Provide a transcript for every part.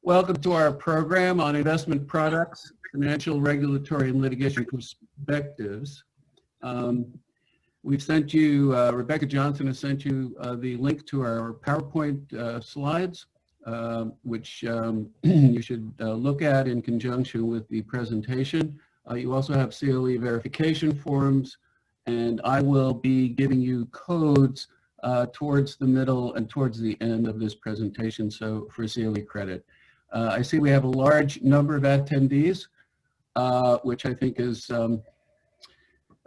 Welcome to our program on investment products, financial, regulatory, and litigation perspectives. We've sent you, Rebecca Johnson has sent you the link to our PowerPoint slides, which you should look at in conjunction with the presentation. You also have CLE verification forms, and I will be giving you codes towards the middle and towards the end of this presentation, so for CLE credit. I see we have a large number of attendees, which I think is a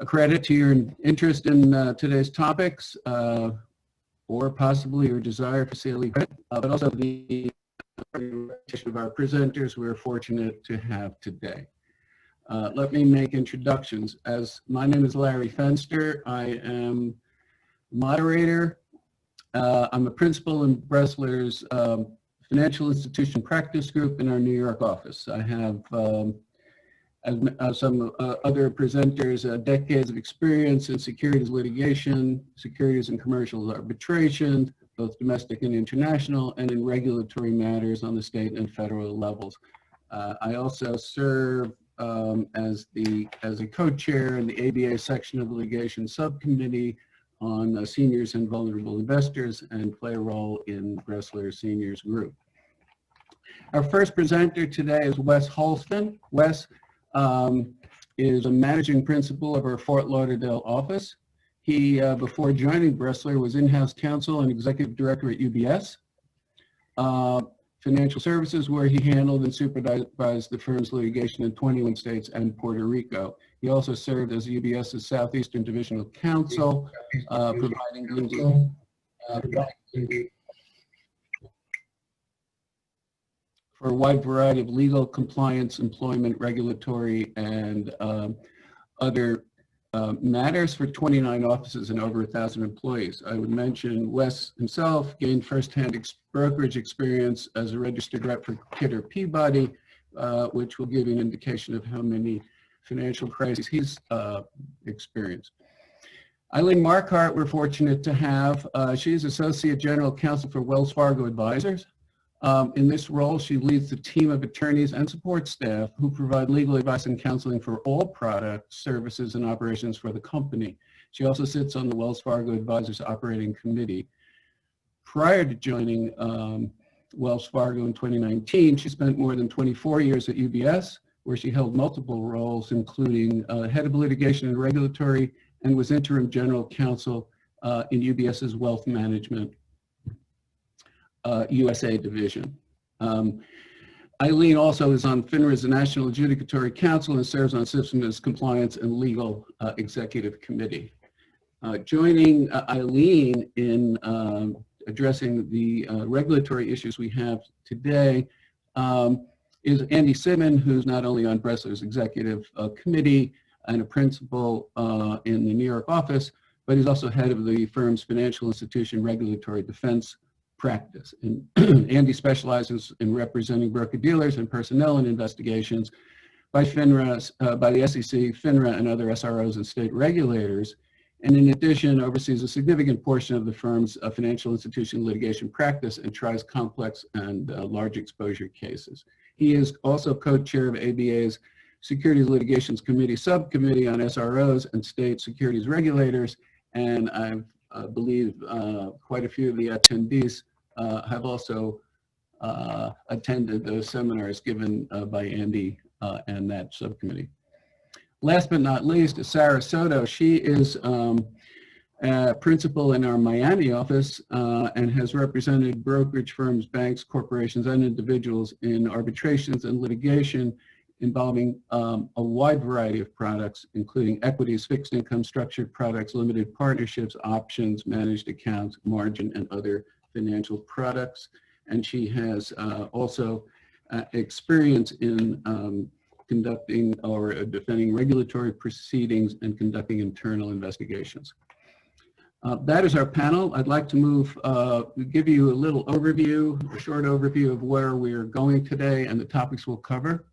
credit to your interest in today's topics, or possibly your desire for CLE credit, but also the of our presenters we're fortunate to have today. Let me make introductions. My name is Larry Fenster. I am moderator. I'm a principal in Bressler's Financial Institution Practice Group in our New York office. I have, as some other presenters, decades of experience in securities litigation, securities and commercial arbitration, both domestic and international, and in regulatory matters on the state and federal levels. I also serve as a co-chair in the ABA section of the litigation subcommittee on seniors and vulnerable investors, and play a role in Bressler Seniors Group. Our first presenter today is Wes Holston. Wes is a managing principal of our Fort Lauderdale office. He, before joining Bressler, was in-house counsel and executive director at UBS Financial Services, where he handled and supervised the firm's litigation in 21 states and Puerto Rico. He also served as UBS's Southeastern Divisional Counsel, providing legal for a wide variety of legal, compliance, employment, regulatory, and other matters for 29 offices and over 1,000 employees. I would mention Wes himself gained firsthand brokerage experience as a registered rep for Kidder Peabody, which will give you an indication of how many financial crises he's experienced. Eileen Marquardt, we're fortunate to have. She's Associate General Counsel for Wells Fargo Advisors. In this role, she leads the team of attorneys and support staff who provide legal advice and counseling for all products, services, and operations for the company. She also sits on the Wells Fargo Advisors Operating Committee. Prior to joining Wells Fargo in 2019, she spent more than 24 years at UBS, where she held multiple roles, including head of litigation and regulatory, and was interim general counsel in UBS's wealth management USA division. Eileen also is on FINRA's National Adjudicatory Council and serves on Systems Compliance and Legal Executive Committee. Joining Eileen in addressing the regulatory issues we have today is Andy Simon, who's not only on Bressler's executive committee and a principal in the New York office, but he's also head of the firm's financial institution regulatory defense practice. And Andy specializes in representing broker-dealers and personnel in investigations by FINRA, by the SEC, FINRA, and other SROs and state regulators, and in addition oversees a significant portion of the firm's financial institution litigation practice and tries complex and large exposure cases. He is also co-chair of ABA's Securities Litigations Committee subcommittee on SROs and state securities regulators, and I believe quite a few of the attendees have also attended those seminars given by Andy and that subcommittee. Last but not least is Sarah Soto. She is principal in our Miami office and has represented brokerage firms, banks, corporations, and individuals in arbitrations and litigation involving a wide variety of products, including equities, fixed income, structured products, limited partnerships, options, managed accounts, margin, and other financial products. And she has also experience in conducting or defending regulatory proceedings and conducting internal investigations. That is our panel. I'd like to give you a little overview, a short overview of where we're going today and the topics we'll cover.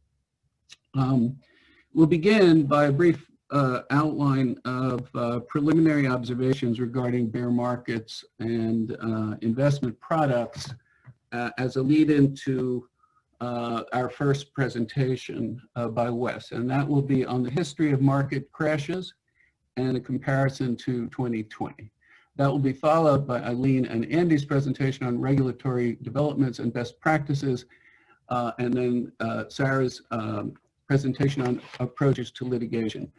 We'll begin by a brief outline of preliminary observations regarding bear markets and investment products as a lead-in to our first presentation by Wes, and that will be on the history of market crashes and a comparison to 2020. That will be followed by Eileen and Andy's presentation on regulatory developments and best practices, and then Sarah's presentation on approaches to litigation.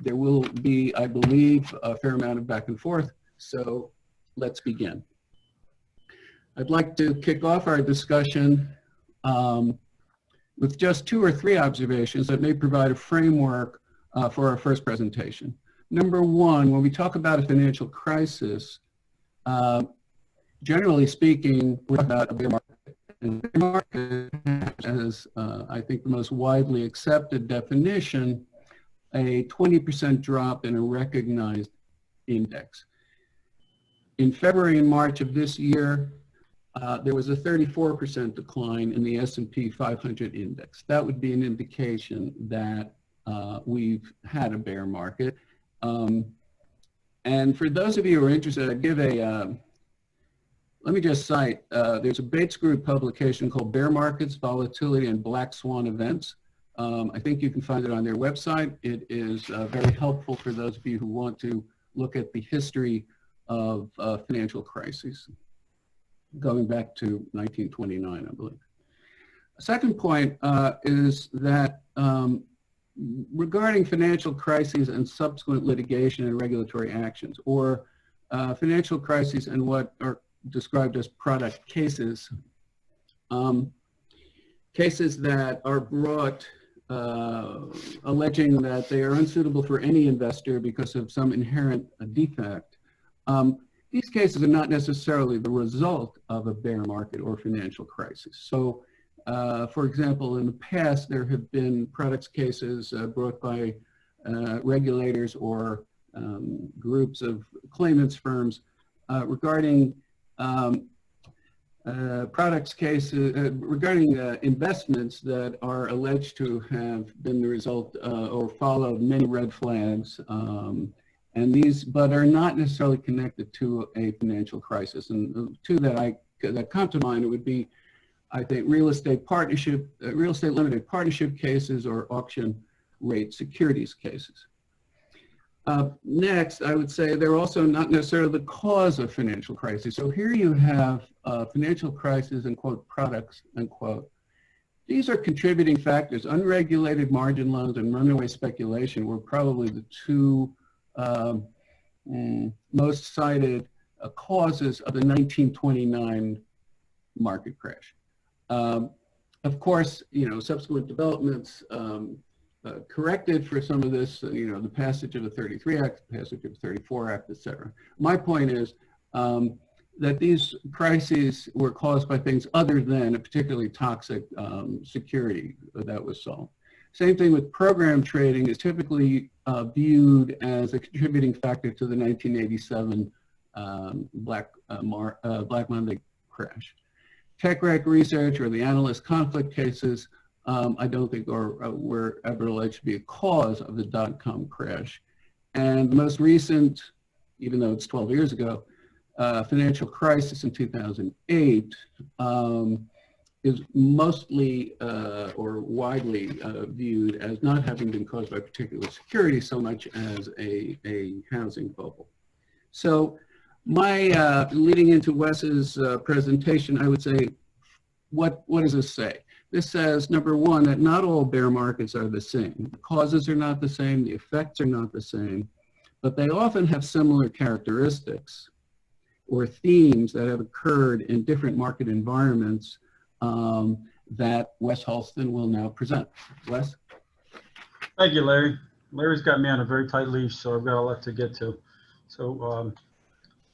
There will be, I believe, a fair amount of back and forth, so let's begin. I'd like to kick off our discussion with just 2 or 3 observations that may provide a framework for our first presentation. Number 1, when we talk about a financial crisis, generally speaking, we're talking about a bear market. And bear market has, I think, the most widely accepted definition, a 20% drop in a recognized index. In February and March of this year, there was a 34% decline in the S&P 500 index. That would be an indication that we've had a bear market. And for those of you who are interested, I'd give a, let me just cite, there's a Bates Group publication called Bear Markets, Volatility, and Black Swan Events. I think you can find it on their website. It is very helpful for those of you who want to look at the history of financial crises, going back to 1929, I believe. A second point is that regarding financial crises and subsequent litigation and regulatory actions, or financial crises and what are described as product cases, cases that are brought alleging that they are unsuitable for any investor because of some inherent defect. These cases are not necessarily the result of a bear market or financial crisis. So, for example, in the past, there have been products cases brought by regulators or groups of claimants firms regarding products cases, regarding investments that are alleged to have been the result or followed many red flags, and these, but are not necessarily connected to a financial crisis. And the 2 that come to mind would be, I think, real estate limited partnership cases or auction rate securities cases. Next, I would say they're also not necessarily the cause of financial crisis. So here you have financial crisis and quote products unquote. These are contributing factors. Unregulated margin loans and runaway speculation were probably the 2 most cited causes of the 1929 market crash. Of course, subsequent developments corrected for some of this, the passage of the 33 Act, the passage of the 34 Act, etc. My point is that these crises were caused by things other than a particularly toxic security that was sold. Same thing with program trading is typically viewed as a contributing factor to the 1987 Black Monday crash. Tech rec research or the analyst conflict cases, I don't think were ever alleged to be a cause of the dot-com crash. And the most recent, even though it's 12 years ago, financial crisis in 2008 is mostly or widely viewed as not having been caused by particular security so much as a housing bubble. So my leading into Wes's presentation, I would say, what does this say? This says, number 1, that not all bear markets are the same. The causes are not the same, the effects are not the same, but they often have similar characteristics or themes that have occurred in different market environments that Wes Halston will now present. Wes? Thank you, Larry. Larry's got me on a very tight leash, so I've got a lot to get to. So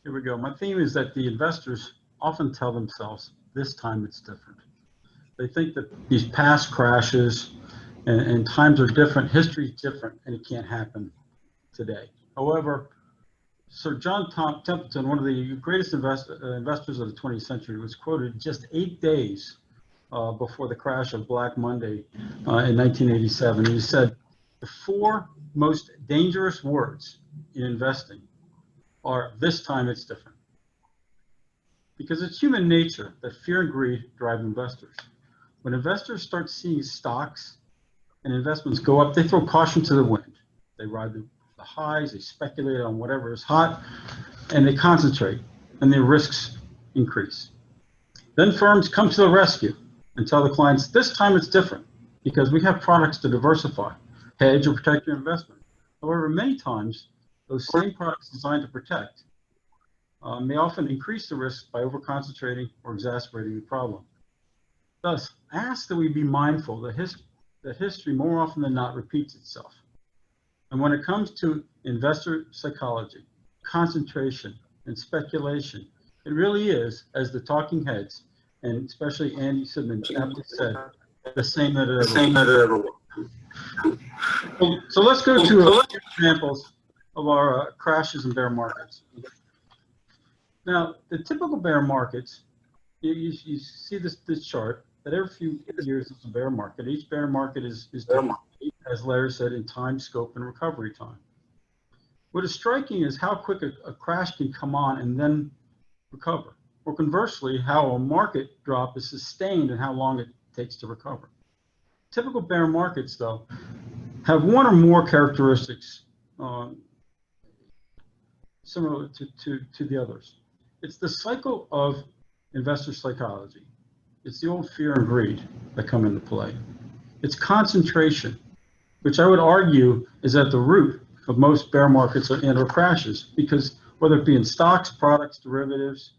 here we go. My theme is that the investors often tell themselves, this time it's different. They think that these past crashes and times are different, history is different, and it can't happen today. However, Sir John Templeton, one of the greatest investors of the 20th century, was quoted just 8 days before the crash of Black Monday in 1987. He said, the 4 most dangerous words in investing are, this time it's different. Because it's human nature that fear and greed drive investors. when investors start seeing stocks and investments go up, they throw caution to the wind. They ride the highs, they speculate on whatever is hot, and they concentrate, and their risks increase. Then firms come to the rescue and tell the clients, this time it's different because we have products to diversify, hedge, or protect your investment. However, many times, those same products designed to protect may often increase the risk by over-concentrating or exacerbating the problem. Thus, I ask that we be mindful that history more often than not repeats itself. And when it comes to investor psychology, concentration, and speculation, it really is, as the talking heads, and especially Andy Sidman aptly said, the same that it ever was. So let's go to a few examples of our crashes and bear markets. Now, the typical bear markets, you see this chart, that every few years it's a bear market. Each bear market is as Larry said, in time, scope, and recovery time. What is striking is how quick a crash can come on and then recover, or conversely, how a market drop is sustained and how long it takes to recover. Typical bear markets, though, have one or more characteristics similar to the others. It's the cycle of investor psychology. It's the old fear and greed that come into play. It's concentration, which I would argue is at the root of most bear markets and/or crashes, because whether it be in stocks, products, derivatives,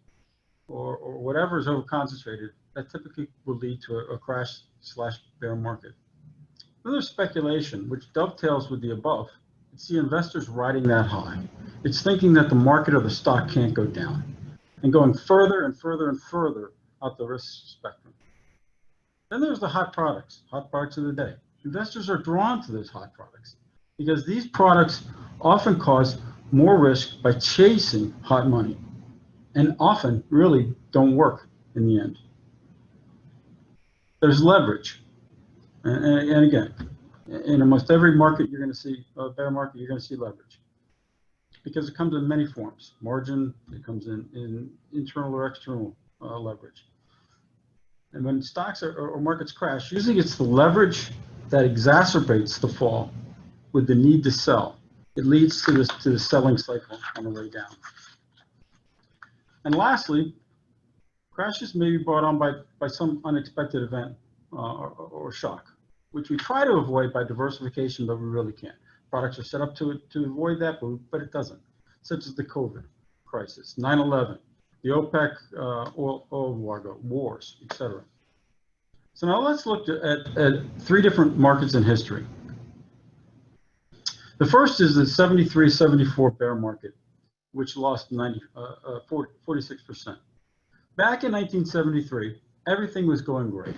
or whatever is over-concentrated, that typically will lead to a crash/bear market. Another speculation, which dovetails with the above, it's the investors riding that high. It's thinking that the market or the stock can't go down, and going further and further and further out the risk spectrum. Then there's the hot products of the day. Investors are drawn to those hot products because these products often cause more risk by chasing hot money and often really don't work in the end. There's leverage. And again, in almost every market you're going to see, bear market, you're going to see leverage because it comes in many forms. Margin, it comes in internal or external leverage. And when stocks or markets crash, usually it's the leverage that exacerbates the fall with the need to sell. It leads to the selling cycle on the way down. And lastly, crashes may be brought on by some unexpected event or shock, which we try to avoid by diversification, but we really can't. Products are set up to avoid that, but it doesn't, such as the COVID crisis, 9/11, the OPEC oil embargo, wars, etc. So now let's look at three different markets in history. The first is the 73-74 bear market, which lost 46%. Back in 1973, everything was going great.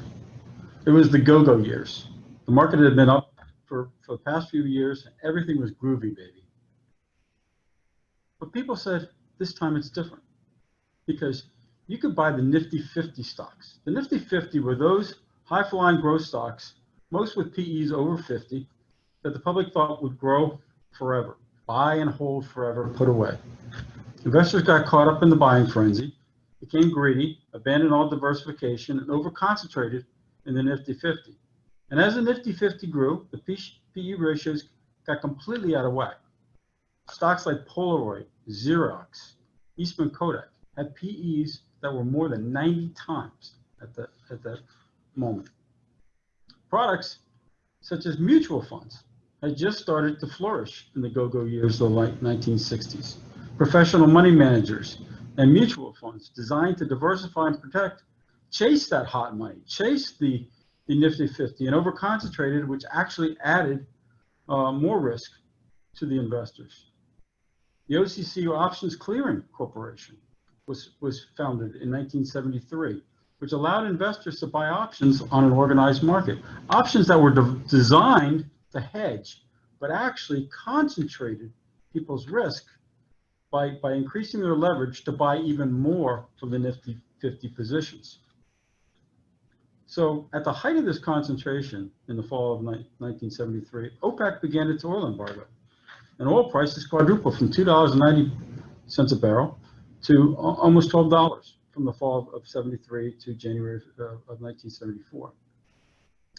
It was the go-go years. The market had been up for the past few years, and everything was groovy, baby. But people said, this time it's different, because you could buy the Nifty 50 stocks. The Nifty 50 were those high-flying growth stocks, most with PEs over 50, that the public thought would grow forever. Buy and hold forever, put away. Investors got caught up in the buying frenzy, became greedy, abandoned all diversification, and over-concentrated in the Nifty 50. And as the Nifty 50 grew, the PE ratios got completely out of whack. Stocks like Polaroid, Xerox, Eastman Kodak had PEs that were more than 90 times at that moment. Products such as mutual funds had just started to flourish in the go-go years of the late 1960s. Professional money managers and mutual funds designed to diversify and protect chased that hot money, chased the Nifty 50 and over-concentrated, which actually added more risk to the investors. The OCC, Options Clearing Corporation, was founded in 1973, which allowed investors to buy options on an organized market. Options that were designed to hedge, but actually concentrated people's risk by increasing their leverage to buy even more from the Nifty 50 positions. So at the height of this concentration in the fall of 1973, OPEC began its oil embargo. And oil prices quadrupled from $2.90 a barrel to almost $12 from the fall of 73 to January of 1974.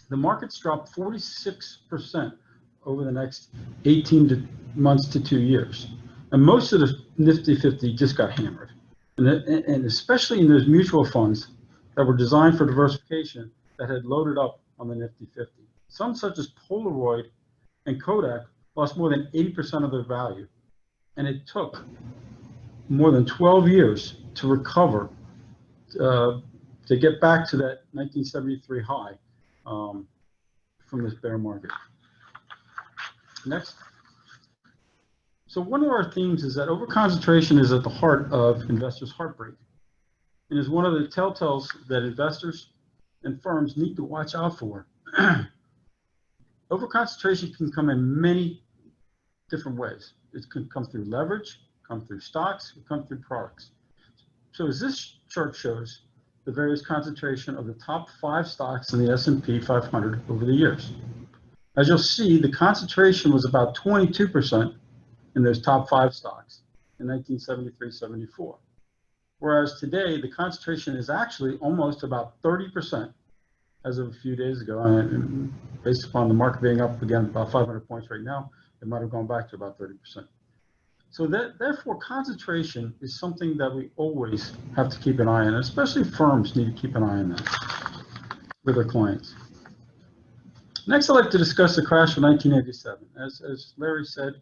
The markets dropped 46% over the next 18 months to 2 years. And most of the Nifty 50 just got hammered. And especially in those mutual funds that were designed for diversification that had loaded up on the Nifty 50. Some such as Polaroid and Kodak lost more than 80% of their value. And it took more than 12 years to recover, to get back to that 1973 high from this bear market. Next. So one of our themes is that overconcentration is at the heart of investors' heartbreak, and is one of the telltales that investors and firms need to watch out for. Overconcentration can come in many different ways. It can come through leverage, come through stocks, it come through products. So as this chart shows, the various concentration of the top 5 stocks in the S&P 500 over the years. As you'll see, the concentration was about 22% in those top 5 stocks in 1973-74. Whereas today, the concentration is actually almost about 30% as of a few days ago. And based upon the market being up again about 500 points right now, it might have gone back to about 30%. So therefore, concentration is something that we always have to keep an eye on, especially firms need to keep an eye on that with their clients. Next, I'd like to discuss the crash of 1987. As Larry said,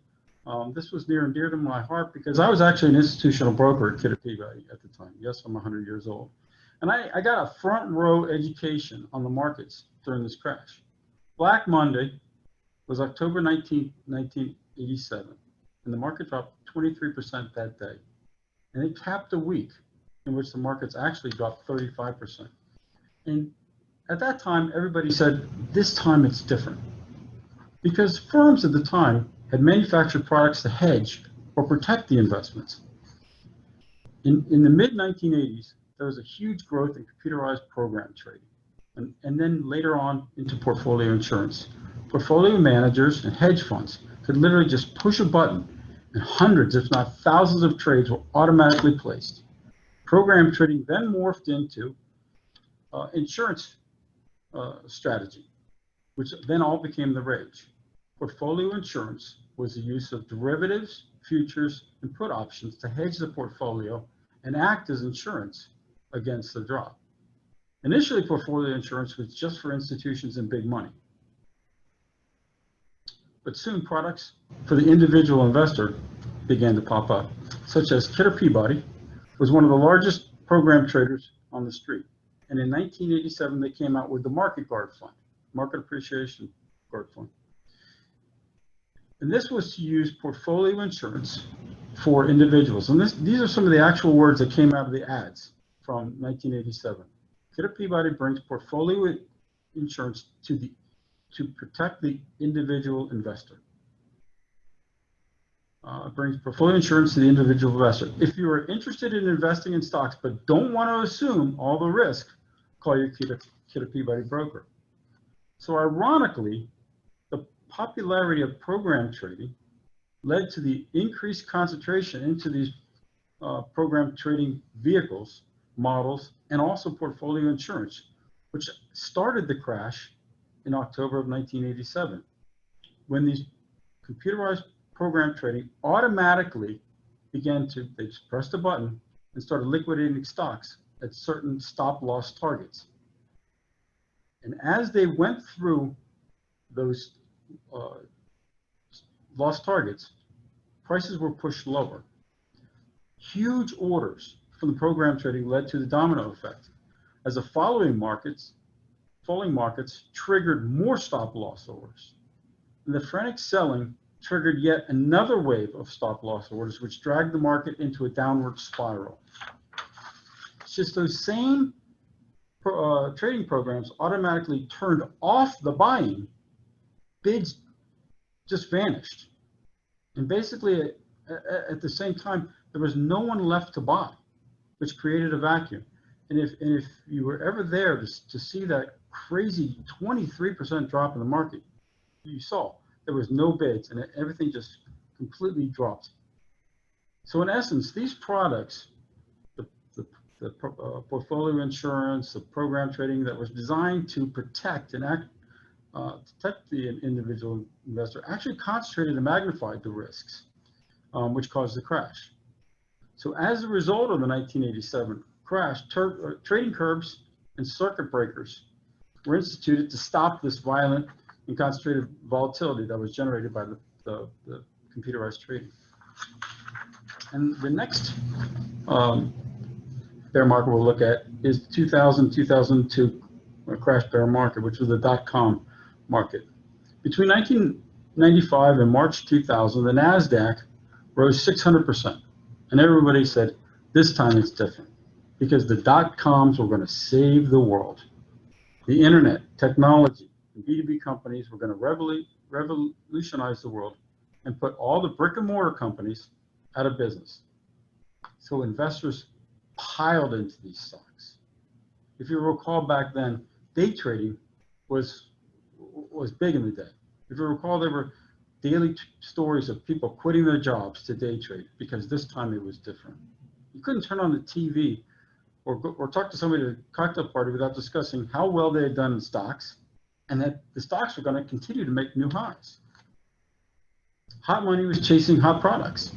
this was near and dear to my heart because I was actually an institutional broker at Kidder Peabody at the time. Yes, I'm 100 years old. And I got a front row education on the markets during this crash. Black Monday was October 19, 1987, and the market dropped 23% that day. And it capped a week in which the markets actually dropped 35%. And at that time, everybody said, this time it's different. Because firms at the time had manufactured products to hedge or protect the investments. In the mid-1980s, there was a huge growth in computerized program trading, and then later on into portfolio insurance. Portfolio managers and hedge funds could literally just push a button and hundreds, if not thousands of trades were automatically placed. Program trading then morphed into insurance strategy, which then all became the rage. Portfolio insurance was the use of derivatives, futures, and put options to hedge the portfolio and act as insurance against the drop. Initially, portfolio insurance was just for institutions and big money. But soon products for the individual investor began to pop up, such as Kidder Peabody was one of the largest program traders on the street. And in 1987, they came out with the Market Guard Fund, Market Appreciation Guard Fund. And this was to use portfolio insurance for individuals. And these are some of the actual words that came out of the ads from 1987. Kidder Peabody brings portfolio insurance to protect the individual investor. Brings portfolio insurance to the individual investor. If you are interested in investing in stocks but don't want to assume all the risk, call your Kidder Peabody broker. So ironically, the popularity of program trading led to the increased concentration into these program trading vehicles, models, and also portfolio insurance, which started the crash in October of 1987, when these computerized program trading automatically began to, they just pressed a button and started liquidating stocks at certain stop loss targets. And as they went through those loss targets, prices were pushed lower. Huge orders from the program trading led to the domino effect, as the falling markets triggered more stop loss orders. And the frantic selling triggered yet another wave of stop loss orders, which dragged the market into a downward spiral. It's just those same trading programs automatically turned off the buying, bids just vanished. And basically at the same time, there was no one left to buy, which created a vacuum. And if you were ever there to see that crazy 23% drop in the market, you saw there was no bids and everything just completely dropped. So in essence, these products, the portfolio insurance, the program trading that was designed to protect and act protect the individual investor, actually concentrated and magnified the risks, which caused the crash. So as a result of the 1987 crash, trading curbs and circuit breakers were instituted to stop this violent and concentrated volatility that was generated by the computerized trading. And the next bear market we'll look at is 2000-2002 crash bear market, which was the dot-com market. Between 1995 and March 2000, the NASDAQ rose 600%. And everybody said, this time it's different because the dot-coms were going to save the world. The internet, technology, and B2B companies were going to revolutionize the world and put all the brick and mortar companies out of business. So investors piled into these stocks. If you recall back then, day trading was big in the day. If you recall, there were daily stories of people quitting their jobs to day trade because this time it was different. You couldn't turn on the TV or talk to somebody at a cocktail party without discussing how well they had done in stocks and that the stocks were going to continue to make new highs. Hot money was chasing hot products.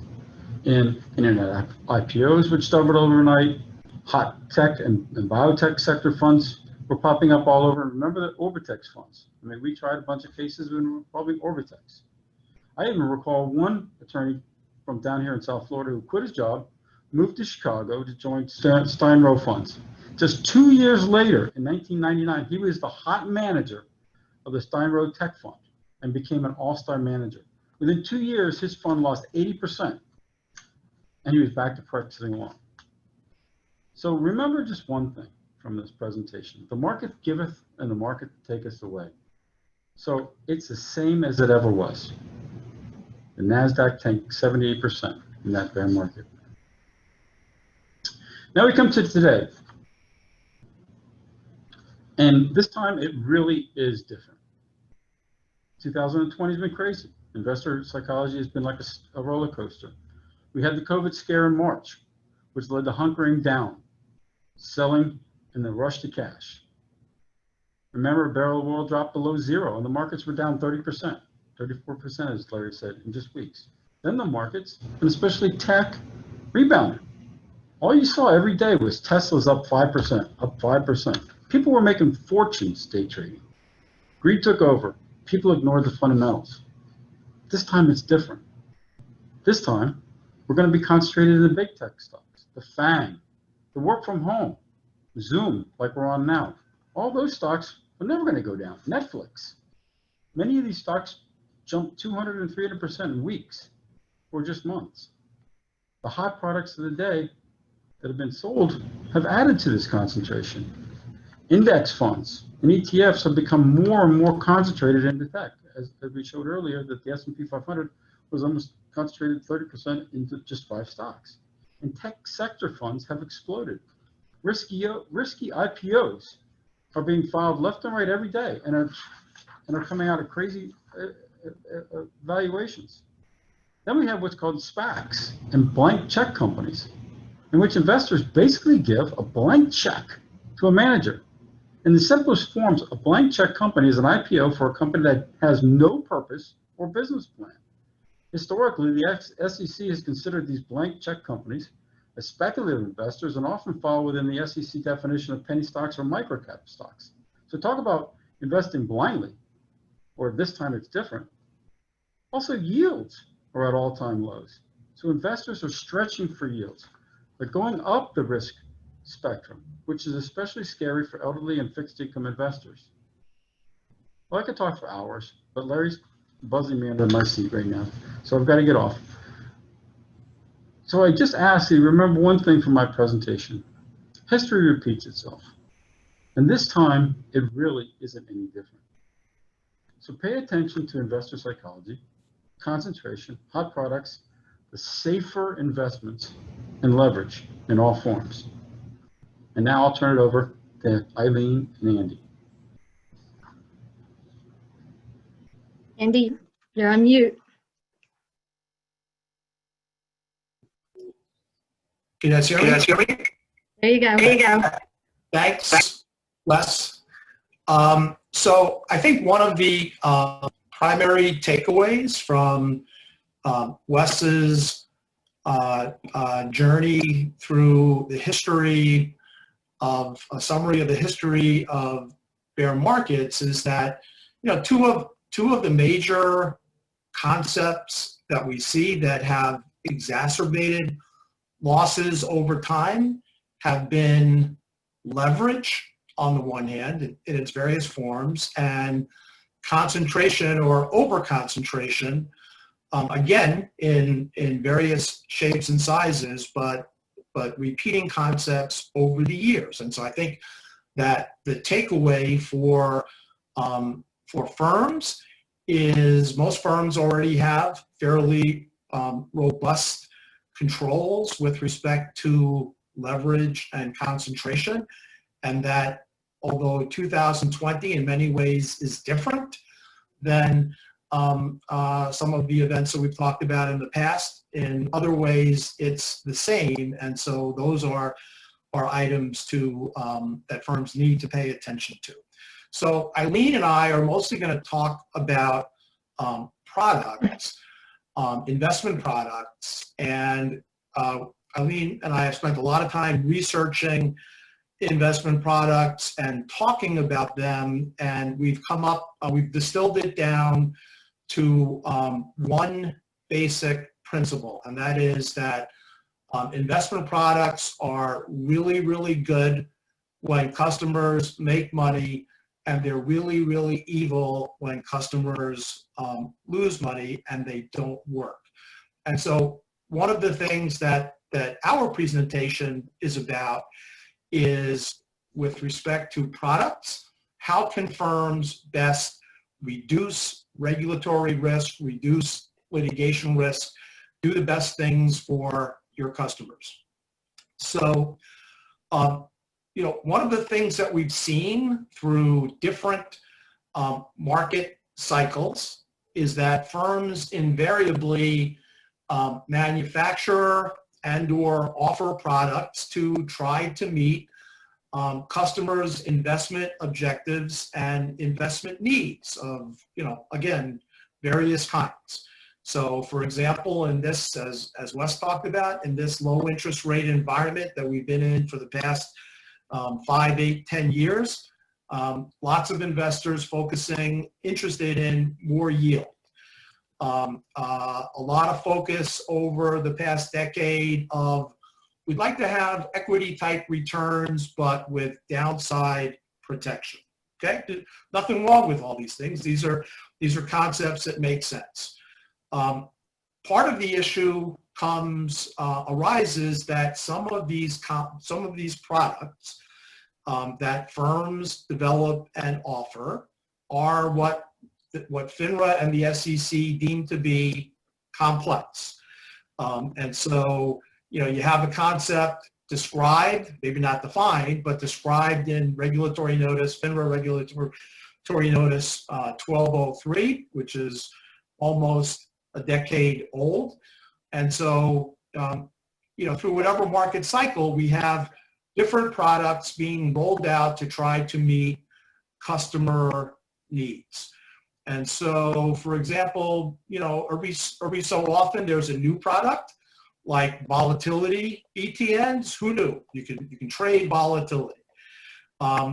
In internet IPOs, which doubled overnight, hot tech and biotech sector funds were popping up all over. Remember the Orbitex funds? I mean, we tried a bunch of cases involving Orbitex. I even recall one attorney from down here in South Florida who quit his job, moved to Chicago to join Steinrow funds. Just 2 years later, in 1999, he was the hot manager of the Steinrow Tech Fund and became an all-star manager. Within 2 years, his fund lost 80%, and he was back to practicing law. So remember just one thing from this presentation. The market giveth and the market taketh away. So it's the same as it ever was. The NASDAQ tanked 78% in that bear market. Now we come to today. And this time it really is different. 2020 has been crazy. Investor psychology has been like a roller coaster. We had the COVID scare in March, which led to hunkering down, selling, and the rush to cash. Remember, a barrel of oil dropped below zero, and the markets were down 30%, 34%, as Larry said, in just weeks. Then the markets, and especially tech, rebounded. All you saw every day was Tesla's up 5%, up 5%. People were making fortunes day trading. Greed took over. People ignored the fundamentals. This time it's different. This time, we're going to be concentrated in the big tech stocks, the FANG, the work from home, Zoom, like we're on now. All those stocks are never going to go down. Netflix. Many of these stocks jumped 200 and 300% in weeks or just months. The hot products of the day that have been sold have added to this concentration. Index funds and ETFs have become more and more concentrated into tech, as we showed earlier that the S&P 500 was almost concentrated 30% into just 5 stocks. And tech sector funds have exploded. Risky IPOs are being filed left and right every day and are coming out at crazy valuations. Then we have what's called SPACs and blank check companies, in which investors basically give a blank check to a manager. In the simplest forms, a blank check company is an IPO for a company that has no purpose or business plan. Historically, the SEC has considered these blank check companies as speculative investors and often fall within the SEC definition of penny stocks or microcap stocks. So talk about investing blindly, or this time it's different. Also, yields are at all-time lows. So investors are stretching for yields. They're going up the risk spectrum, which is especially scary for elderly and fixed income investors. Well, I could talk for hours, but Larry's buzzing me under my seat right now, so I've got to get off. So I just ask you, remember one thing from my presentation. History repeats itself. And this time, it really isn't any different. So pay attention to investor psychology, concentration, hot products, the safer investments, and leverage in all forms. And now I'll turn it over to Eileen and Andy. Andy, you're on mute. Can you guys hear me? There you go. Thanks, Les. So I think one of the primary takeaways from Wes's journey through the history of a summary of the history of bear markets is that, you know, two of the major concepts that we see that have exacerbated losses over time have been leverage on the one hand in its various forms, and concentration or over-concentration, again, in various shapes and sizes, but repeating concepts over the years. And so I think that the takeaway for firms is most firms already have fairly robust controls with respect to leverage and concentration, and that although 2020 in many ways is different than some of the events that we've talked about in the past, in other ways it's the same, and so those are items to that firms need to pay attention to. So Eileen and I are mostly going to talk about products, investment products, and Eileen and I have spent a lot of time researching investment products and talking about them, and we've distilled it down to one basic principle, and that is that investment products are really, really good when customers make money, and they're really, really evil when customers lose money and they don't work. And so one of the things that our presentation is about is, with respect to products, how can firms best reduce regulatory risk, reduce litigation risk, do the best things for your customers. So, you know, one of the things that we've seen through different market cycles is that firms invariably manufacture and or offer products to try to meet customers' investment objectives and investment needs of, you know, again, various kinds. So for example, in this, as Wes talked about, in this low interest rate environment that we've been in for the past 5, 8, 10 years, lots of investors interested in more yield. A lot of focus over the past decade of, we'd like to have equity type returns, but with downside protection. Okay, nothing wrong with all these things. These are concepts that make sense. Part of the issue arises that some of these products that firms develop and offer are what FINRA and the SEC deem to be complex. And so, you know, you have a concept described, maybe not defined, but described in regulatory notice, FINRA regulatory notice 1203, which is almost a decade old. And so, you know, through whatever market cycle, we have different products being rolled out to try to meet customer needs. And so, for example, you know, every so often there's a new product like volatility ETNs. Who knew? You can trade volatility.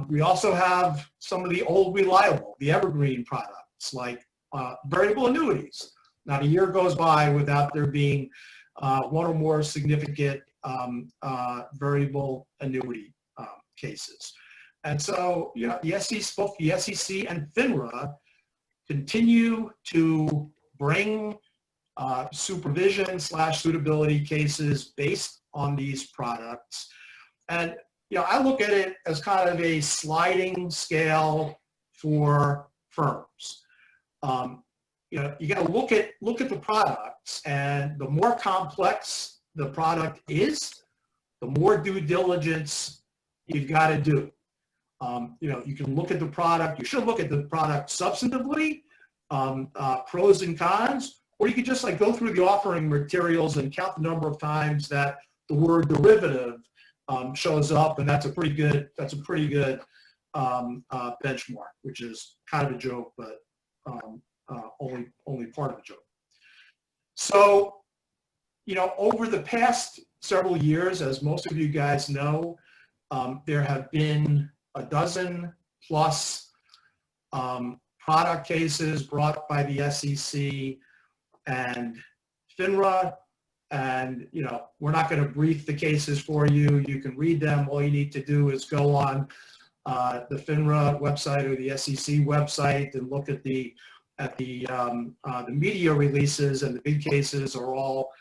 We also have some of the old reliable, the evergreen products like variable annuities. Not a year goes by without there being one or more significant variable annuity cases. And so, you know, both the SEC and FINRA continue to bring supervision/suitability cases based on these products. And, you know, I look at it as kind of a sliding scale for firms. You know, you got to look at the products, and the more complex the product is, the more due diligence you've got to do. You know, you can look at the product. You should look at the product substantively, pros and cons, or you could just like go through the offering materials and count the number of times that the word derivative shows up, and that's a pretty good benchmark, which is kind of a joke, but only part of a joke. So, over the past several years, as most of you guys know, there have been a dozen plus product cases brought by the SEC and FINRA. And, we're not going to brief the cases for you. You can read them. All you need to do is go on the FINRA website or the SEC website and look at the media releases, and the big cases are all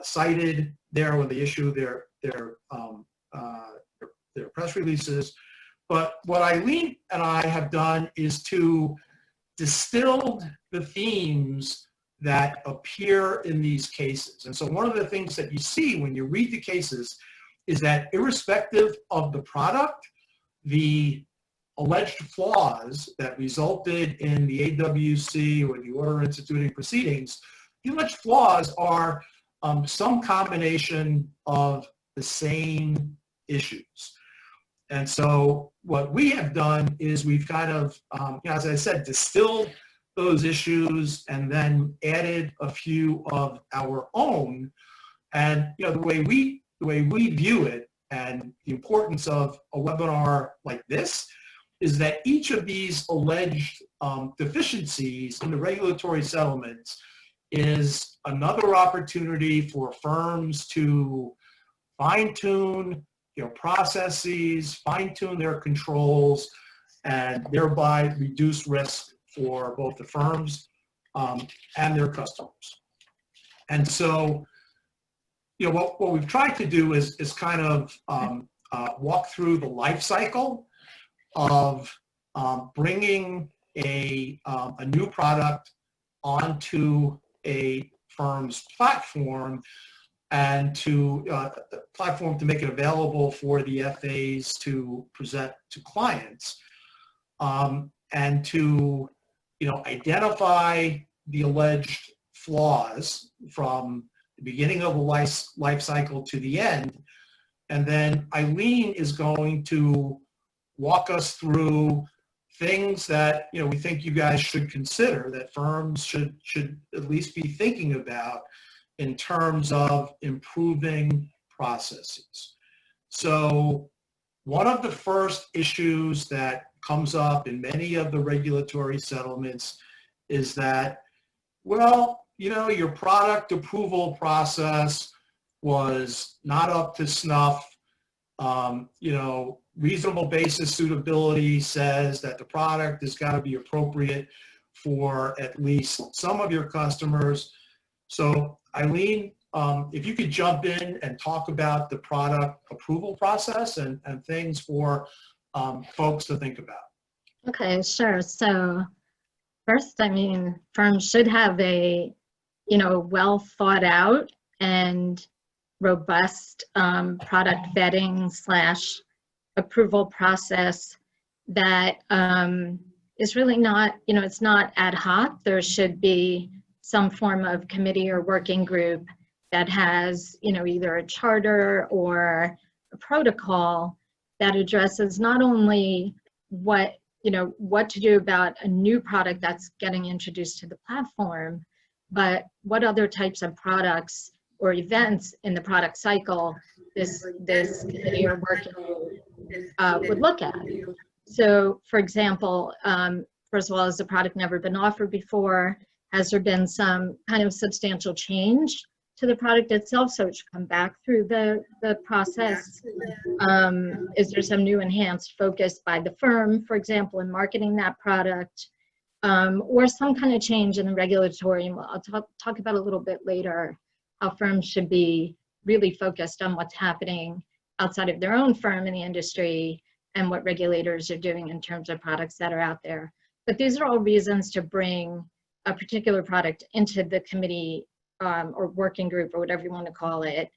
cited there when they issue their press releases. But what Eileen and I have done is to distill the themes that appear in these cases. And so one of the things that you see when you read the cases is that irrespective of the product, the alleged flaws that resulted in the AWC or the order instituting proceedings, the alleged flaws are some combination of the same issues. And so what we have done is we've kind of, as I said, distilled those issues and then added a few of our own. And the way we view it, and the importance of a webinar like this, is that each of these alleged deficiencies in the regulatory settlements is another opportunity for firms to fine-tune processes, fine-tune their controls, and thereby reduce risk for both the firms and their customers. And so, what we've tried to do is kind of walk through the life cycle of bringing a new product onto a firm's platform, and to the platform to make it available for the FAs to present to clients, and to identify the alleged flaws from the beginning of the life cycle to the end. And then Eileen is going to walk us through things that we think you guys should consider, that firms should at least be thinking about in terms of improving processes. So one of the first issues that comes up in many of the regulatory settlements is that, your product approval process was not up to snuff. Reasonable basis suitability says that the product has got to be appropriate for at least some of your customers. So Eileen, if you could jump in and talk about the product approval process and things for folks to think about. Okay, sure. So first, firms should have a, well thought out and robust product vetting / approval process that is really not, it's not ad hoc. There should be some form of committee or working group that has, either a charter or a protocol that addresses not only what to do about a new product that's getting introduced to the platform, but what other types of products or events in the product cycle this committee or working group would look at. So, for example, first of all, has the product never been offered before? Has there been some kind of substantial change to the product itself, so it should come back through the process? Is there some new enhanced focus by the firm, for example, in marketing that product? Or some kind of change in the regulatory, and I'll talk about a little bit later, how firms should be really focused on what's happening outside of their own firm in the industry and what regulators are doing in terms of products that are out there. But these are all reasons to bring a particular product into the committee or working group or whatever you want to call it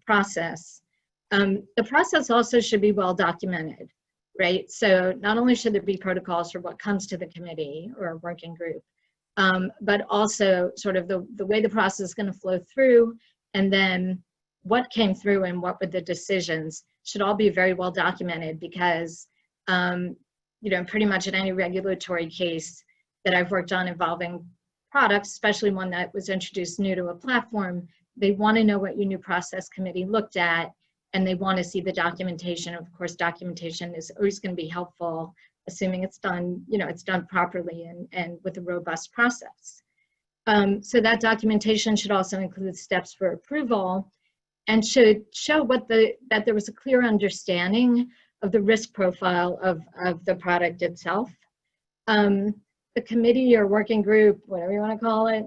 process. The process also should be well documented, right? So not only should there be protocols for what comes to the committee or working group, but also sort of the way the process is going to flow through, and then what came through and what were the decisions should all be very well documented, because you know, pretty much in any regulatory case that I've worked on involving products, especially one that was introduced new to a platform, they want to know what your new process committee looked at, and they want to see the documentation. Of course, documentation is always going to be helpful, assuming it's done, you know, it's done properly and with a robust process. So that documentation should also include steps for approval, and should show that there was a clear understanding of the risk profile of the product itself. The committee or working group, whatever you want to call it,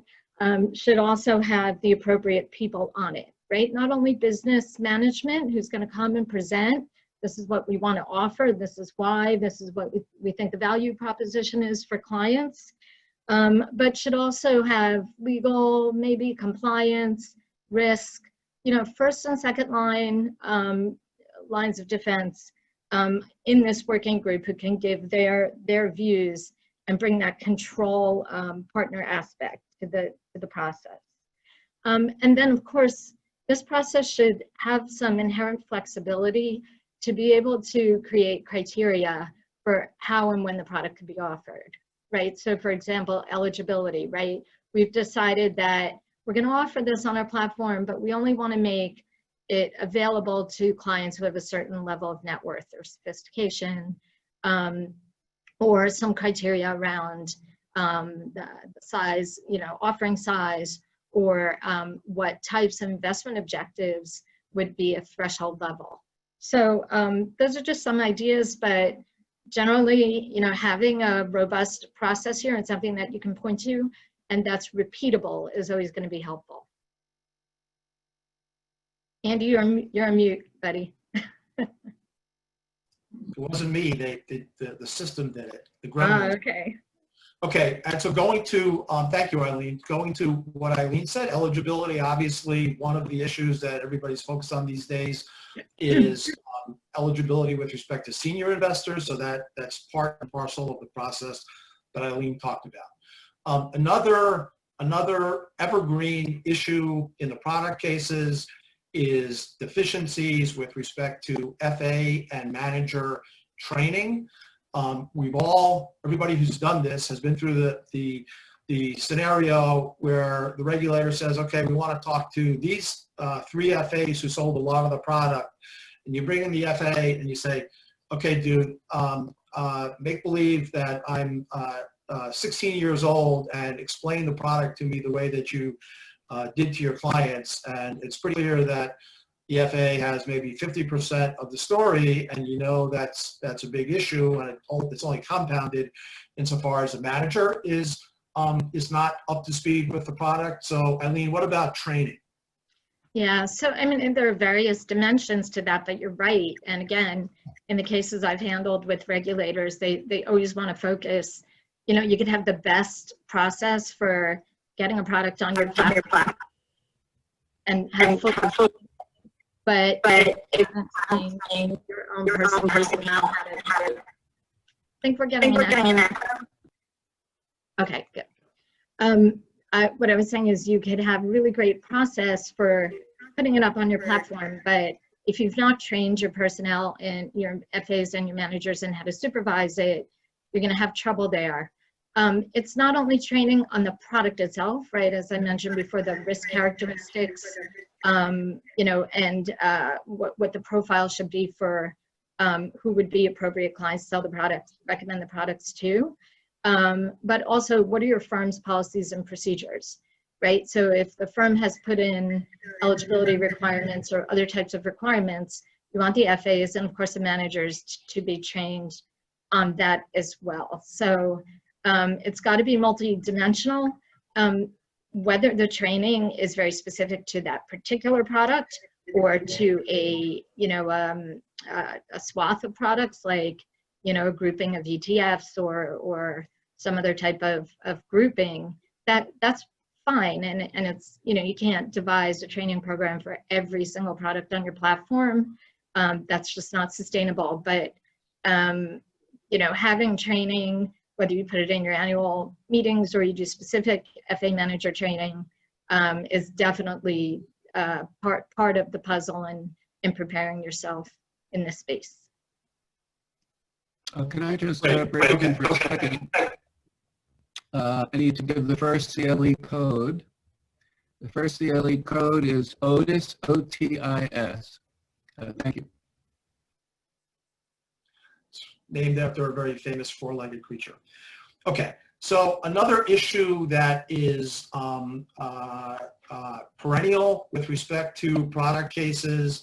should also have the appropriate people on it, right? Not only business management who's going to come and present, this is what we want to offer, this is why, this is what we think the value proposition is for clients, but should also have legal, maybe compliance, risk, you know, first and second line lines of defense in this working group, who can give their views and bring that control partner aspect to the process. And then, of course, this process should have some inherent flexibility to be able to create criteria for how and when the product could be offered, right? So, for example, eligibility, right? We've decided that we're going to offer this on our platform, but we only want to make it available to clients who have a certain level of net worth or sophistication, or some criteria around the size, you know, offering size, or what types of investment objectives would be a threshold level. So those are just some ideas, but generally, you know, having a robust process here and something that you can point to and that's repeatable is always going to be helpful. Andy, you're on mute, buddy. It wasn't me. The system did it. The gremlins. Okay. Okay, and so going to, thank you, Eileen. Going to what Eileen said, eligibility, obviously one of the issues that everybody's focused on these days is eligibility with respect to senior investors. So that's part and parcel of the process that Eileen talked about. Another evergreen issue in the product cases is deficiencies with respect to FA and manager training. Everybody who's done this has been through the scenario where the regulator says, okay, we want to talk to these 3 FAs who sold a lot of the product. And you bring in the FA and you say, okay, dude, make believe that I'm 16 years old and explain the product to me the way that you did to your clients. And it's pretty clear that the FA has maybe 50% of the story, and you know that's a big issue, and it's only compounded insofar as the manager is not up to speed with the product. So, Eileen, what about training? Yeah, so I mean, there are various dimensions to that, but you're right. And again, in the cases I've handled with regulators, they always want to focus, you know, you could have the best process for getting a product on your platform and have full, but it's your own personal. I think we're getting an echo. Okay, good. What I was saying is you could have a really great process for putting it up on your platform, but if you've not trained your personnel and your FAs and your managers and how to supervise it, you're going to have trouble there. It's not only training on the product itself, right? As I mentioned before, the risk characteristics, you know, and what the profile should be for who would be appropriate clients to sell the products, recommend the products to. But also, what are your firm's policies and procedures, right? So if the firm has put in eligibility requirements or other types of requirements, you want the FAs and of course the managers to be trained on that as well. So it's got to be multi-dimensional. Whether the training is very specific to that particular product or to a, you know, a swath of products, like, you know, a grouping of ETFs or some other type of grouping, that's fine. And it's, you know, you can't devise a training program for every single product on your platform. That's just not sustainable. But, you know, having training, whether you put it in your annual meetings or you do specific FA manager training, is definitely part of the puzzle in preparing yourself in this space. Can I just Wait, break okay. in for a second? I need to give the first CLE code. The first CLE code is OTIS, O-T-I-S. Thank you. It's named after a very famous four-legged creature. Okay, so another issue that is perennial with respect to product cases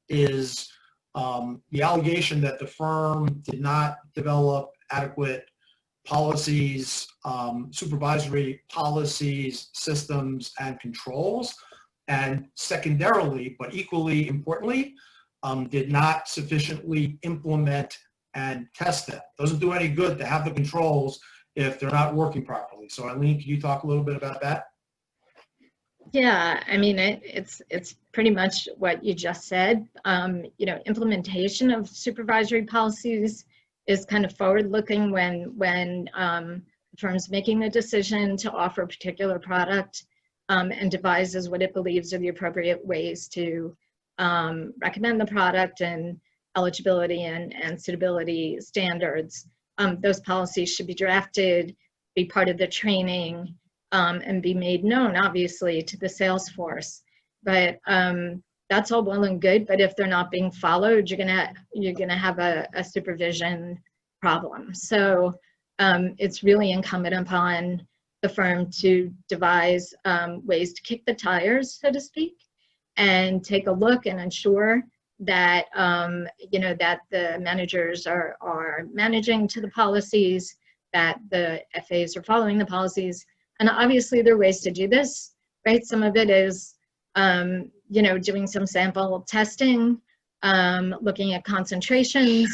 is the allegation that the firm did not develop adequate policies, supervisory policies, systems, and controls, and secondarily, but equally importantly, did not sufficiently implement and test them. Doesn't do any good to have the controls if they're not working properly. So Eileen, can you talk a little bit about that? Yeah, I mean, it's pretty much what you just said. You know, implementation of supervisory policies is kind of forward-looking when the firm's making a decision to offer a particular product and devises what it believes are the appropriate ways to recommend the product and eligibility and suitability standards. Those policies should be drafted, be part of the training, and be made known, obviously, to the sales force. But that's all well and good, but if they're not being followed, you're gonna have a supervision problem. So it's really incumbent upon the firm to devise ways to kick the tires, so to speak, and take a look and ensure that you know, that the managers are managing to the policies, that the FAs are following the policies. And obviously there are ways to do this, right? Some of it is, you know, doing some sample testing, looking at concentrations,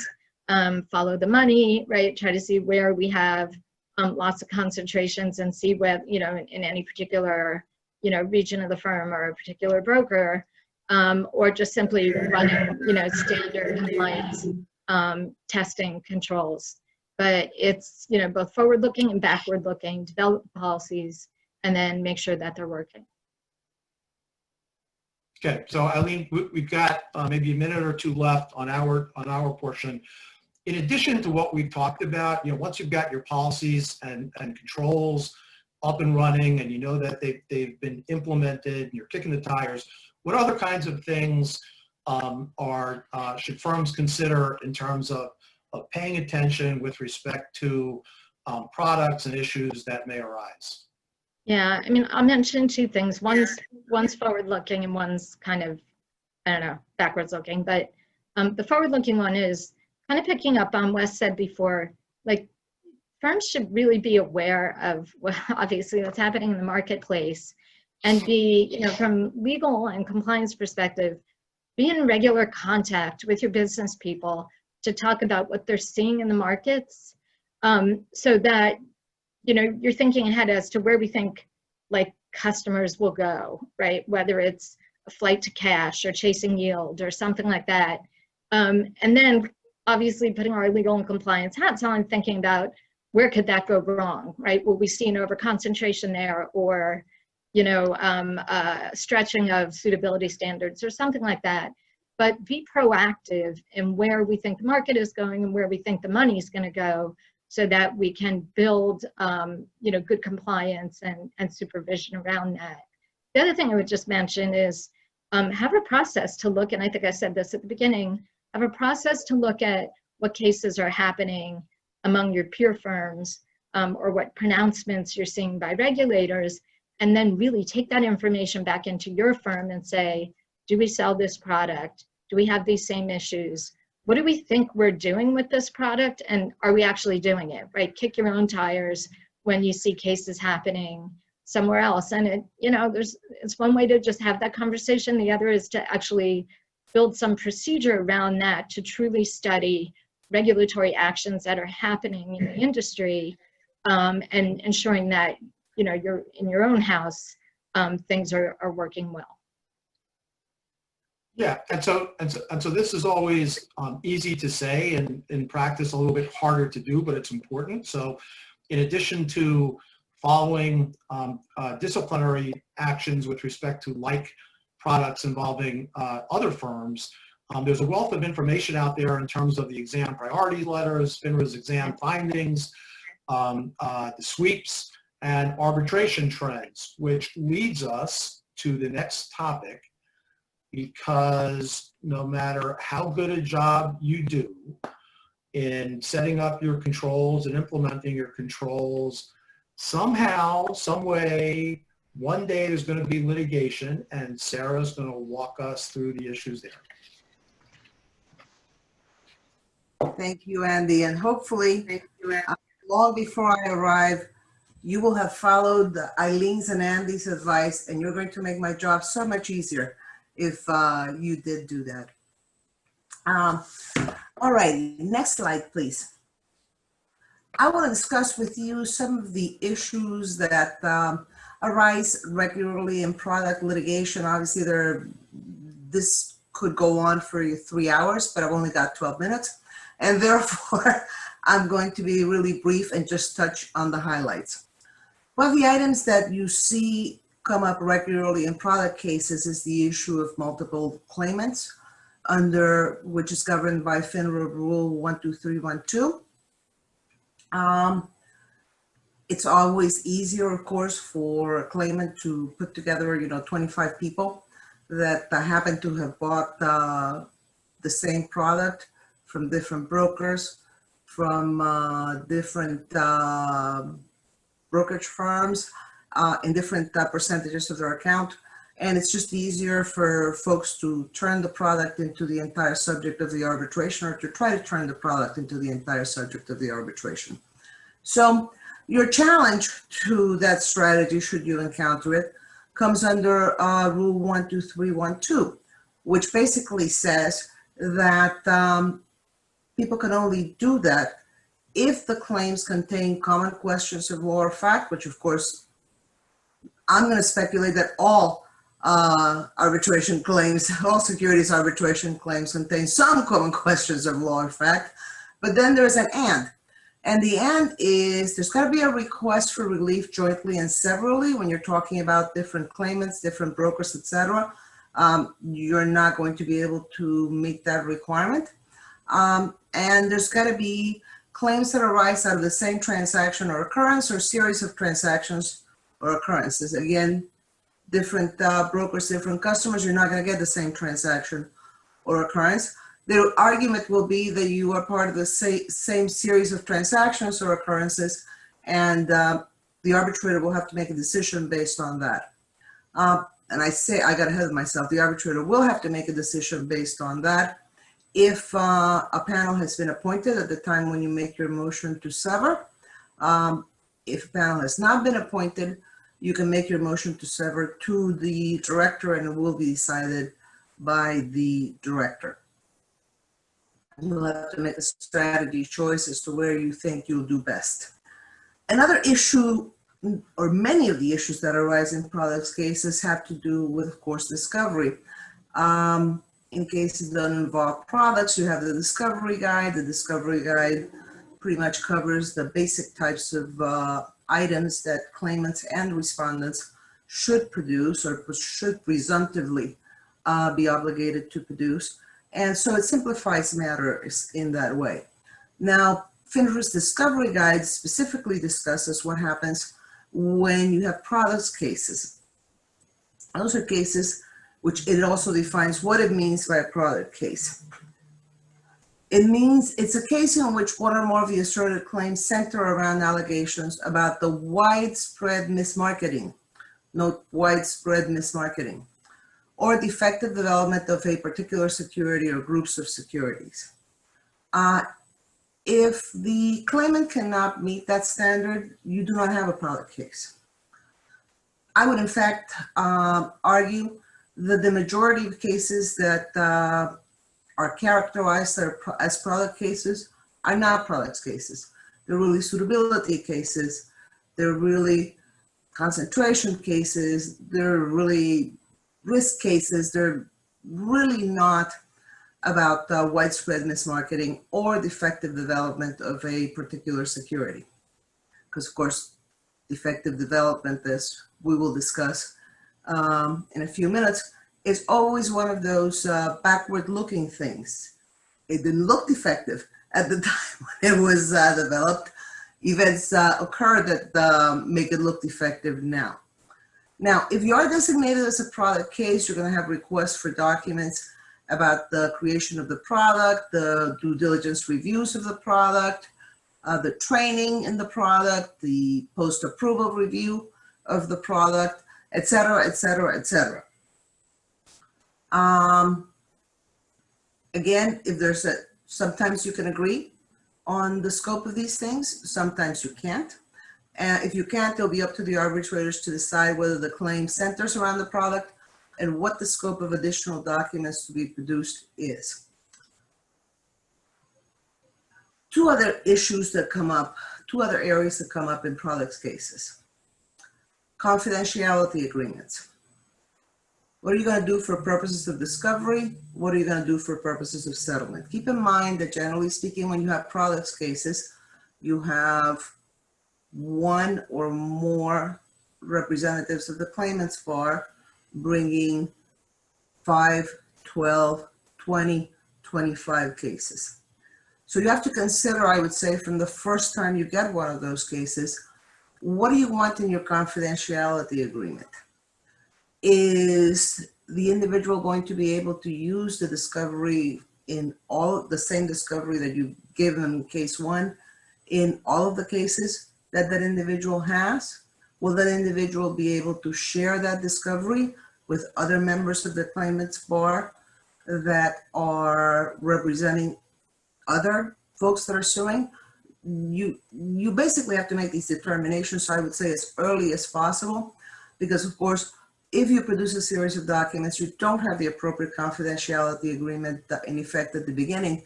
follow the money, right? Try to see where we have lots of concentrations and see where, you know, in any particular, you know, region of the firm or a particular broker, or just simply running, you know, standard compliance testing controls. But it's, you know, both forward-looking and backward-looking, develop policies, and then make sure that they're working. Okay, so Eileen, we've got maybe a minute or two left on our portion. In addition to what we've talked about, you know, once you've got your policies and controls up and running, and you know that they've been implemented, and you're kicking the tires, what other kinds of things should firms consider in terms of paying attention with respect to products and issues that may arise? Yeah, I mean, I'll mention two things. One's forward-looking and one's kind of, I don't know, backwards-looking. But the forward-looking one is kind of picking up on Wes said before, like firms should really be aware of what, obviously what's happening in the marketplace, and be, you know, from legal and compliance perspective, be in regular contact with your business people to talk about what they're seeing in the markets, so that, you know, you're thinking ahead as to where we think like customers will go, right? Whether it's a flight to cash or chasing yield or something like that. And then obviously putting our legal and compliance hats on, thinking about where could that go wrong, right? Will we see an overconcentration there, or, you know, stretching of suitability standards or something like that. But be proactive in where we think the market is going and where we think the money is going to go, so that we can build, you know, good compliance and supervision around that. The other thing I would just mention is have a process to look, and I think I said this at the beginning, have a process to look at what cases are happening among your peer firms, or what pronouncements you're seeing by regulators, and then really take that information back into your firm and say, do we sell this product? Do we have these same issues? What do we think we're doing with this product, and are we actually doing it, right? Kick your own tires when you see cases happening somewhere else. And it, you know, it's one way to just have that conversation. The other is to actually build some procedure around that, to truly study regulatory actions that are happening in the industry, and ensuring that, you know, you're in your own house, things are working well. Yeah, and so this is always easy to say, and in practice a little bit harder to do, but it's important. So in addition to following disciplinary actions with respect to like products involving other firms. There's a wealth of information out there in terms of the exam priority letters, FINRA's exam findings, the sweeps, and arbitration trends, which leads us to the next topic, because no matter how good a job you do in setting up your controls and implementing your controls, somehow, some way, one day there's going to be litigation, and Sarah's going to walk us through the issues there. Thank you, Andy. And hopefully, long before I arrive, you will have followed Eileen's and Andy's advice, and you're going to make my job so much easier if you did do that. All right, next slide, please. I want to discuss with you some of the issues that arise regularly in product litigation. Obviously, this could go on for 3 hours, but I've only got 12 minutes. And therefore, I'm going to be really brief and just touch on the highlights. One of the items that you see come up regularly in product cases is the issue of multiple claimants, which is governed by FINRA Rule 12312. It's always easier, of course, for a claimant to put together, 25 people that happen to have bought the same product from different brokers, from different brokerage firms in different percentages of their account. And it's just easier for folks to turn the product into the entire subject of the arbitration, or to try to turn the product into the entire subject of the arbitration. So your challenge to that strategy, should you encounter it, comes under Rule 12312, which basically says that people can only do that if the claims contain common questions of law or fact, which of course, I'm going to speculate that all arbitration claims, all securities arbitration claims contain some common questions of law or fact. But then there's an and the and is there's got to be a request for relief jointly and severally when you're talking about different claimants, different brokers, etc. You're not going to be able to meet that requirement. And there's got to be claims that arise out of the same transaction or occurrence, or series of transactions or occurrences. Again, different brokers, different customers, you're not going to get the same transaction or occurrence. The argument will be that you are part of the same series of transactions or occurrences, and the arbitrator will have to make a decision based on that. And I got ahead of myself. The arbitrator will have to make a decision based on that. If a panel has been appointed at the time when you make your motion to sever, if a panel has not been appointed, you can make your motion to sever to the director, and it will be decided by the director. You'll have to make a strategy choice as to where you think you'll do best. Another issue, or many of the issues that arise in products cases, have to do with, of course, discovery. In cases that involve products, you have the discovery guide. The discovery guide pretty much covers the basic types of items that claimants and respondents should produce, or should presumptively be obligated to produce. And so it simplifies matters in that way. Now, FINRA's discovery guide specifically discusses what happens when you have products cases. Those are cases which it also defines what it means by a product case. It means it's a case in which one or more of the asserted claims center around allegations about the widespread mismarketing, note widespread mismarketing, or defective development of a particular security or groups of securities. If the claimant cannot meet that standard, you do not have a product case. I would in fact argue that the majority of cases that are characterized as product cases are not product cases. They're really suitability cases. They're really concentration cases. They're really risk cases. They're really not about widespread mismarketing or defective development of a particular security. Because of course, defective development, as we will discuss in a few minutes, is always one of those backward-looking things. It didn't look defective at the time when it was developed. Events occur that make it look defective now. Now, if you are designated as a product case, you're going to have requests for documents about the creation of the product, the due diligence reviews of the product, the training in the product, the post-approval review of the product, et cetera, et cetera, et cetera. Again, if there's sometimes you can agree on the scope of these things, sometimes you can't. If you can't, it'll be up to the arbitrators to decide whether the claim centers around the product and what the scope of additional documents to be produced is. Two other issues that come up, two other areas that come up in products cases. Confidentiality agreements. What are you going to do for purposes of discovery? What are you going to do for purposes of settlement? Keep in mind that generally speaking, when you have products cases, you have one or more representatives of the claimant's bar bringing 5, 12, 20, 25 cases. So you have to consider, I would say, from the first time you get one of those cases, what do you want in your confidentiality agreement? Is the individual going to be able to use the discovery in all the same discovery that you gave them in case one in all of the cases that that individual has? Will that individual be able to share that discovery with other members of the claimant's bar that are representing other folks that are suing? You basically have to make these determinations, so I would say as early as possible, because of course, if you produce a series of documents, you don't have the appropriate confidentiality agreement in effect at the beginning,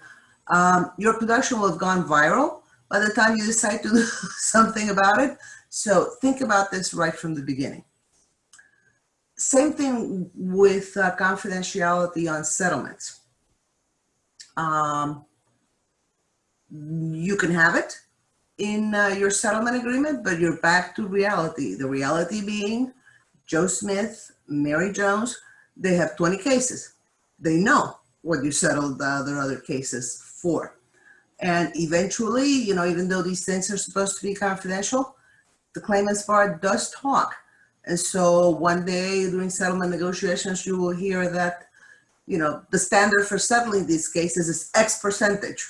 your production will have gone viral by the time you decide to do something about it. So think about this right from the beginning. Same thing with confidentiality on settlements. You can have it in your settlement agreement, but you're back to reality. The reality being Joe Smith, Mary Jones, they have 20 cases. They know what you settled their other cases for. And eventually, you know, even though these things are supposed to be confidential, the claimant's bar does talk. And so one day during settlement negotiations, you will hear that, you know, the standard for settling these cases is X percentage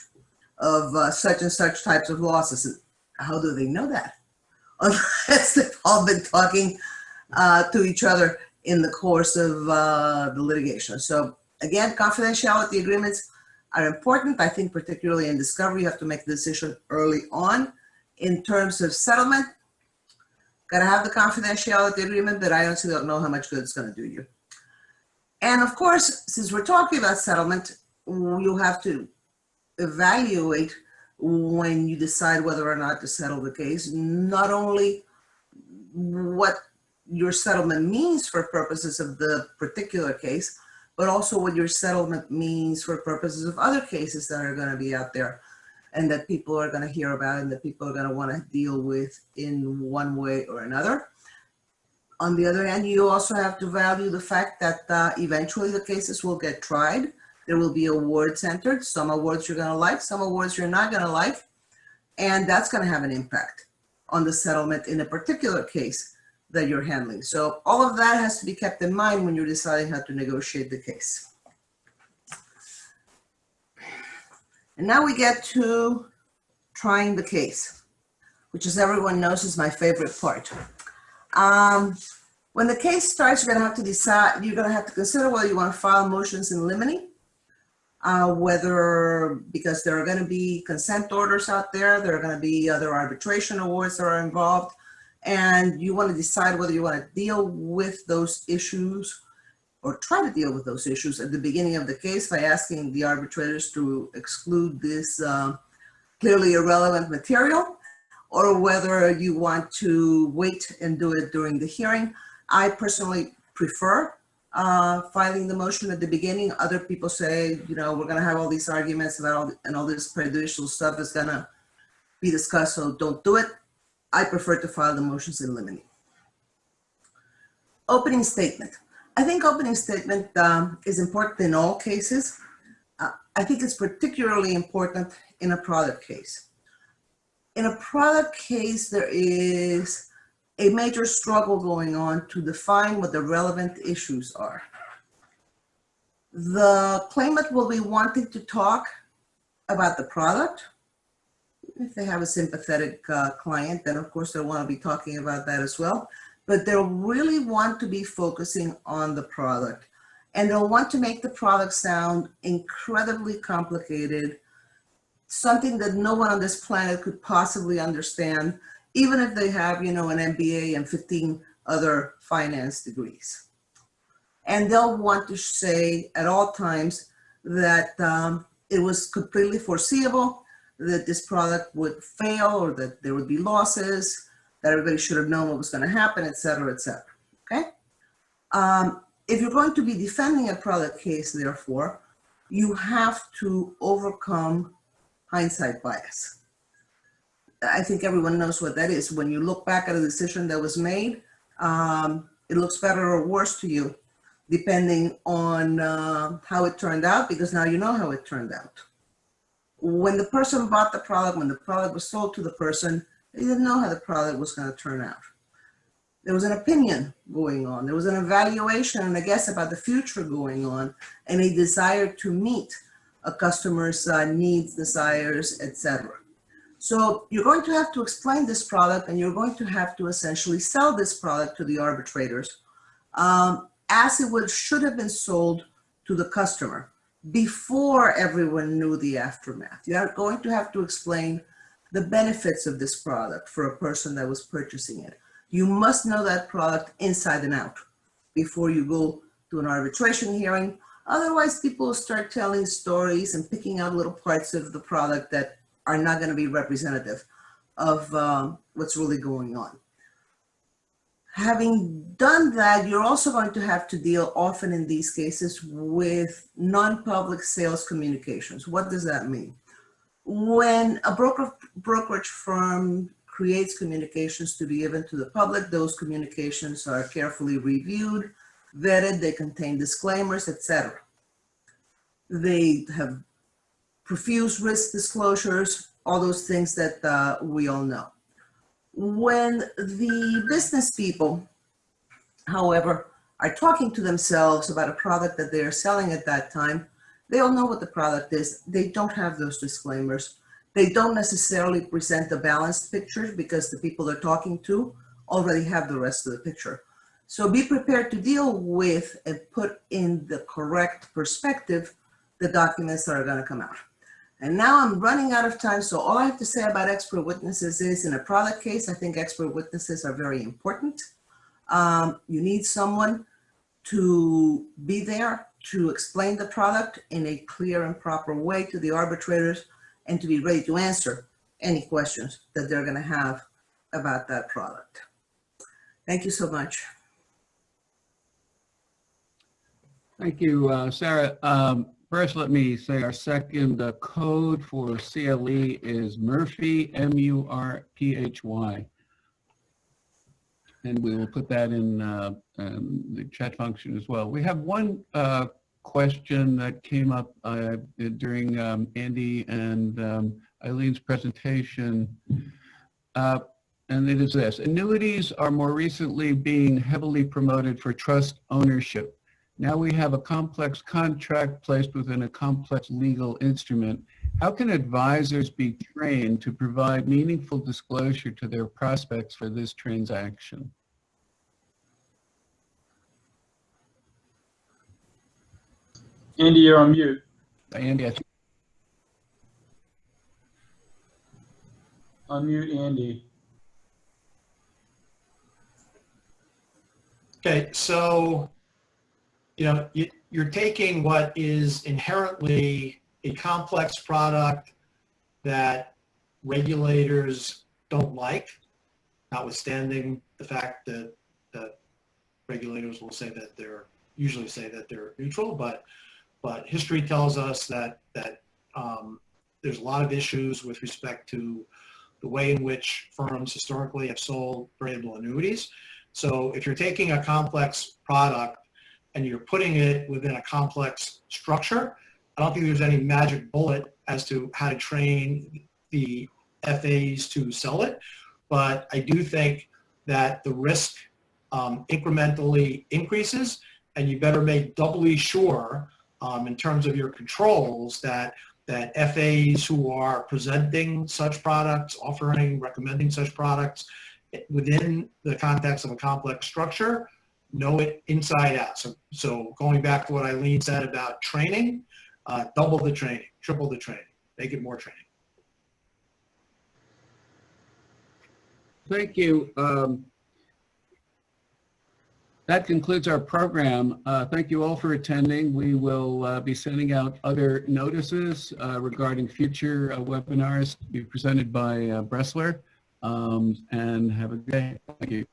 of such and such types of losses. And how do they know that? Unless they've all been talking to each other in the course of the litigation. So again, confidentiality agreements are important. I think particularly in discovery, you have to make the decision early on. In terms of settlement, gotta have the confidentiality agreement, but I honestly don't know how much good it's gonna do you. And of course, since we're talking about settlement, you have to evaluate when you decide whether or not to settle the case, not only what your settlement means for purposes of the particular case, but also what your settlement means for purposes of other cases that are going to be out there and that people are going to hear about and that people are going to want to deal with in one way or another. On the other hand, you also have to value the fact that eventually the cases will get tried. There will be awards entered. Some awards you're going to like, some awards you're not going to like, and that's going to have an impact on the settlement in a particular case that you're handling. So all of that has to be kept in mind when you're deciding how to negotiate the case. And now we get to trying the case, which, as everyone knows, is my favorite part. When the case starts, you're going to have to decide, you're going to have to consider whether you want to file motions in limine, whether, because there are going to be consent orders out there, there are going to be other arbitration awards that are involved, and you want to decide whether you want to deal with those issues or try to deal with those issues at the beginning of the case by asking the arbitrators to exclude this clearly irrelevant material, or whether you want to wait and do it during the hearing. I personally prefer filing the motion at the beginning. Other people say, you know, we're going to have all these arguments about all this prejudicial stuff is going to be discussed, so don't do it. I prefer to file the motions in limine. Opening statement. I think opening statement is important in all cases. I think it's particularly important in a product case. In a product case, there is a major struggle going on to define what the relevant issues are. The claimant will be wanting to talk about the product. If they have a sympathetic client, then of course they'll want to be talking about that as well. But they'll really want to be focusing on the product. And they'll want to make the product sound incredibly complicated, something that no one on this planet could possibly understand, even if they have, an MBA and 15 other finance degrees. And they'll want to say at all times that it was completely foreseeable that this product would fail or that there would be losses, that everybody should have known what was going to happen, et cetera, okay? If you're going to be defending a product case, therefore, you have to overcome hindsight bias. I think everyone knows what that is. When you look back at a decision that was made, it looks better or worse to you, depending on how it turned out, because now you know how it turned out. When the person bought the product, when the product was sold to the person, they didn't know how the product was going to turn out. There was an opinion going on. There was an evaluation and a guess about the future going on, and a desire to meet a customer's needs, desires, etc. So you're going to have to explain this product, and you're going to have to essentially sell this product to the arbitrators as it should have been sold to the customer before everyone knew the aftermath. You are going to have to explain the benefits of this product for a person that was purchasing it. You must know that product inside and out before you go to an arbitration hearing. Otherwise, people will start telling stories and picking out little parts of the product that are not going to be representative of what's really going on. Having done that, you're also going to have to deal often in these cases with non-public sales communications. What does that mean? When a brokerage firm creates communications to be given to the public, those communications are carefully reviewed, vetted, they contain disclaimers, etc. They have profuse risk disclosures, all those things that we all know. When the business people, however, are talking to themselves about a product that they are selling at that time, they all know what the product is. They don't have those disclaimers. They don't necessarily present a balanced picture because the people they're talking to already have the rest of the picture. So be prepared to deal with and put in the correct perspective the documents that are going to come out. And now I'm running out of time, so all I have to say about expert witnesses is, in a product case, I think expert witnesses are very important. You need someone to be there to explain the product in a clear and proper way to the arbitrators and to be ready to answer any questions that they're going to have about that product. Thank you so much. Thank you, Sarah. First, let me say our second code for CLE is Murphy, M-U-R-P-H-Y. And we will put that in the chat function as well. We have one question that came up during Andy and Eileen's presentation, and it is this. Annuities are more recently being heavily promoted for trust ownership. Now we have a complex contract placed within a complex legal instrument. How can advisors be trained to provide meaningful disclosure to their prospects for this transaction? Andy, you're on mute. Andy, I think. Unmute Andy. Okay, so you're taking what is inherently a complex product that regulators don't like, notwithstanding the fact that regulators will say that usually say that they're neutral, but history tells us that there's a lot of issues with respect to the way in which firms historically have sold variable annuities. So if you're taking a complex product and you're putting it within a complex structure, I don't think there's any magic bullet as to how to train the FAs to sell it. But I do think that the risk incrementally increases, and you better make doubly sure in terms of your controls that FAs who are presenting such products, offering, recommending such products within the context of a complex structure, know it inside out. So going back to what Eileen said about training, double the training, triple the training, make it more training. Thank you. That concludes our program. Thank you all for attending. We will be sending out other notices regarding future webinars to be presented by Bressler. And have a good day. Thank you.